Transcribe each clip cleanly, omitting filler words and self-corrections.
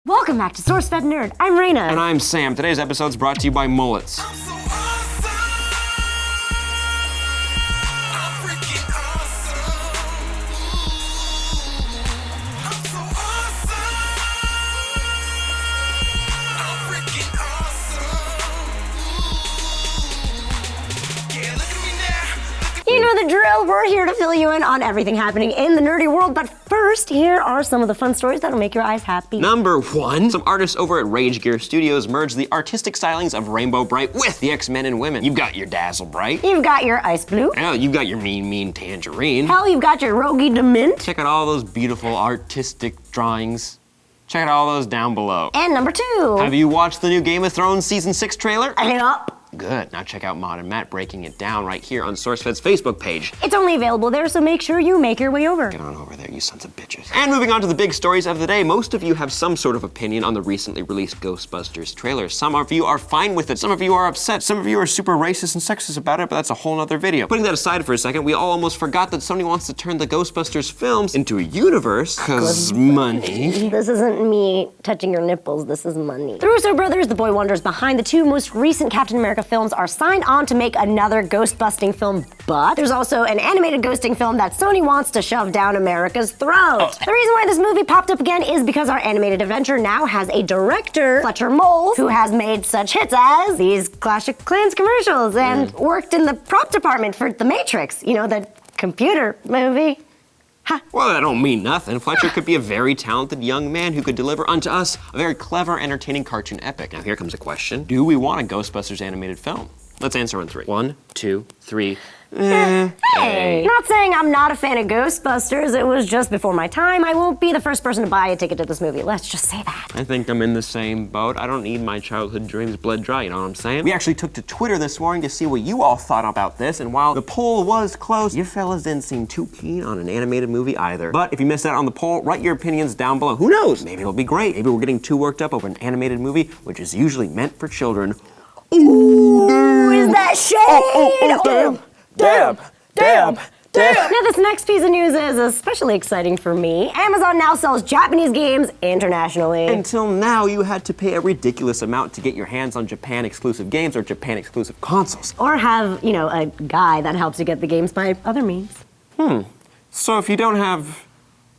Welcome back to SourceFedNERD. I'm Reina. And I'm Sam. Today's episode is brought to you by Mullets. You know the drill. We're here to fill you in on everything happening in the nerdy world, but first, here are some of the fun stories that'll make your eyes happy. Number 1, some artists over at Rage Gear Studios merged the artistic stylings of Rainbow Bright with the X-Men and women. You've got your Dazzle Bright. You've got your Ice Blue. Hell, you've got your Mean Tangerine. Hell, you've got your Rogie de Mint. Check out all those beautiful artistic drawings. Check out all those down below. And number 2. Have you watched the new Game of Thrones Season 6 trailer? Yup. Good. Now check out Mod and Matt breaking it down right here on SourceFed's Facebook page. It's only available there, so make sure you make your way over. Get on over there, you sons of bitches. And moving on to the big stories of the day, most of you have some sort of opinion on the recently released Ghostbusters trailer. Some of you are fine with it, some of you are upset, some of you are super racist and sexist about it, but that's a whole nother video. Putting that aside for a second, we all almost forgot that Sony wants to turn the Ghostbusters films into a universe, cause money. This isn't me touching your nipples, this is money. The Russo brothers, the boy wonders behind the 2 most recent Captain America films, are signed on to make another ghost-busting film, but there's also an animated ghosting film that Sony wants to shove down America's throat. The reason why this movie popped up again is because our animated adventure now has a director, Fletcher Moles, who has made such hits as these Clash of Clans commercials and worked in the prop department for The Matrix, you know, the computer movie. Well, that don't mean nothing. Fletcher could be a very talented young man who could deliver unto us a very clever, entertaining cartoon epic. Now here comes a question. Do we want a Ghostbusters animated film? Let's answer on 3. 1, 2, 3. Hey! Not saying I'm not a fan of Ghostbusters, it was just before my time. I won't be the first person to buy a ticket to this movie, let's just say that. I think I'm in the same boat. I don't need my childhood dreams bled dry, you know what I'm saying? We actually took to Twitter this morning to see what you all thought about this, and while the poll was close, you fellas didn't seem too keen on an animated movie either. But if you missed out on the poll, write your opinions down below. Who knows? Maybe it'll be great. Maybe we're getting too worked up over an animated movie, which is usually meant for children. Ooh, is that shade? Damn. Now this next piece of news is especially exciting for me. Amazon now sells Japanese games internationally. Until now, you had to pay a ridiculous amount to get your hands on Japan-exclusive games or Japan-exclusive consoles. Or have, you know, a guy that helps you get the games by other means. So if you don't have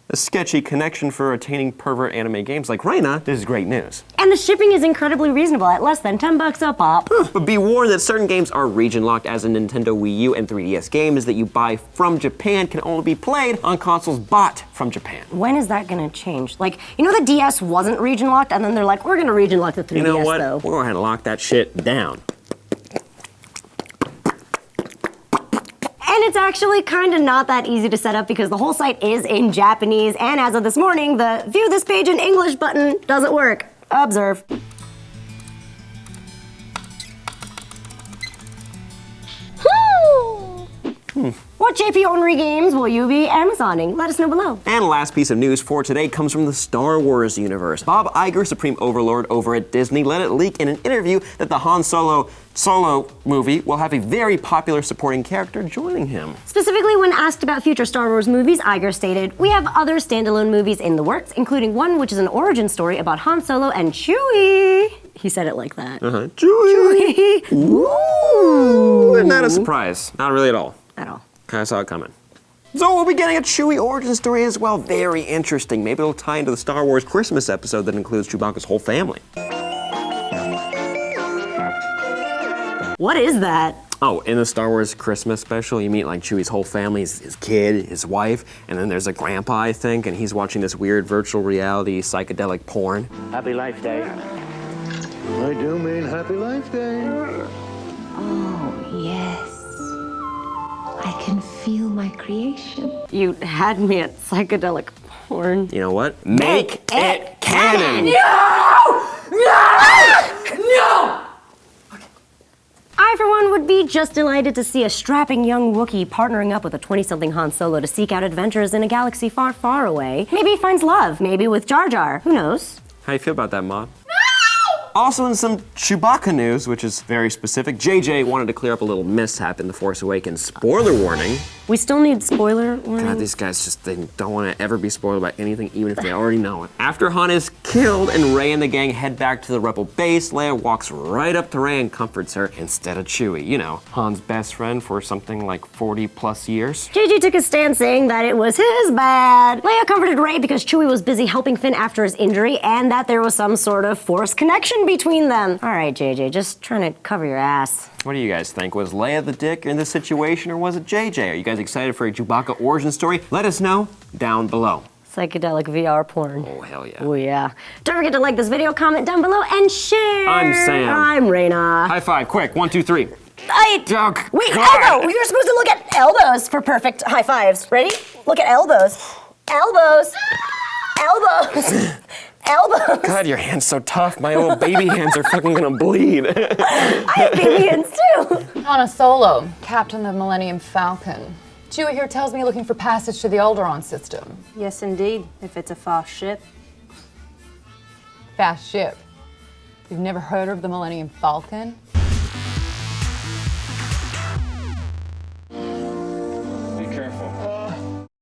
a sketchy connection for attaining pervert anime games like Reina, this is great news. And the shipping is incredibly reasonable at less than $10 a pop. But be warned that certain games are region locked, as in Nintendo Wii U and 3DS games that you buy from Japan can only be played on consoles bought from Japan. When is that gonna change? Like, you know the DS wasn't region locked and then they're like, we're gonna region lock the 3DS You know what? though. We'll go ahead and lock that shit down. And it's actually kind of not that easy to set up because the whole site is in Japanese, and as of this morning, the view this page in English button doesn't work. Observe. What JP Onry games will you be Amazoning? Let us know below. And last piece of news for today comes from the Star Wars universe. Bob Iger, Supreme Overlord over at Disney, let it leak in an interview that the Han Solo movie will have a very popular supporting character joining him. Specifically, when asked about future Star Wars movies, Iger stated, "We have other standalone movies in the works, including one which is an origin story about Han Solo and Chewie." He said it like that. Chewie! Ooh. Isn't that a surprise? Not really at all. At all. Kinda saw it coming. So we'll be getting a Chewie origin story as well. Very interesting. Maybe it'll tie into the Star Wars Christmas episode that includes Chewbacca's whole family. What is that? Oh, in the Star Wars Christmas special, you meet like Chewie's whole family, his kid, his wife, and then there's a grandpa, I think, and he's watching this weird virtual reality psychedelic porn. Happy Life Day. I do mean Happy Life Day. Oh, yes. I can feel my creation. You had me at psychedelic porn. You know what? Make it canon! No! I, for one, would be just delighted to see a strapping young Wookiee partnering up with a 20-something Han Solo to seek out adventures in a galaxy far, far away. Maybe he finds love, maybe with Jar Jar, who knows? How do you feel about that, Mom? No! Also in some Chewbacca news, which is very specific, JJ wanted to clear up a little mishap in The Force Awakens. Spoiler warning. We still need spoiler warning. God, these guys just, they don't want to ever be spoiled about anything, even if they already know it. After Han is killed and Rey and the gang head back to the Rebel base, Leia walks right up to Rey and comforts her instead of Chewie. You know, Han's best friend for something like 40 plus years. JJ took a stand saying that it was his bad. Leia comforted Rey because Chewie was busy helping Finn after his injury and that there was some sort of Force connection between them. All right, JJ, just trying to cover your ass. What do you guys think? Was Leia the dick in this situation or was it JJ? Are you guys excited for a Chewbacca origin story? Let us know down below. Psychedelic VR porn. Oh, hell yeah. Oh, yeah. Don't forget to like this video, comment down below, and share. I'm Sam. I'm Reina. High five, quick, 1, 2, 3. Wait, God. elbow! You're supposed to look at elbows for perfect high fives. Ready? Look at elbows. Elbows. Elbows. Elbows. God, your hand's so tough. My little baby hands are fucking gonna bleed. I have baby hands too. Han Solo, captain of Millennium Falcon. Chewie here tells me you're looking for passage to the Alderaan system. Yes, indeed, if it's a fast ship. Fast ship. You've never heard of the Millennium Falcon?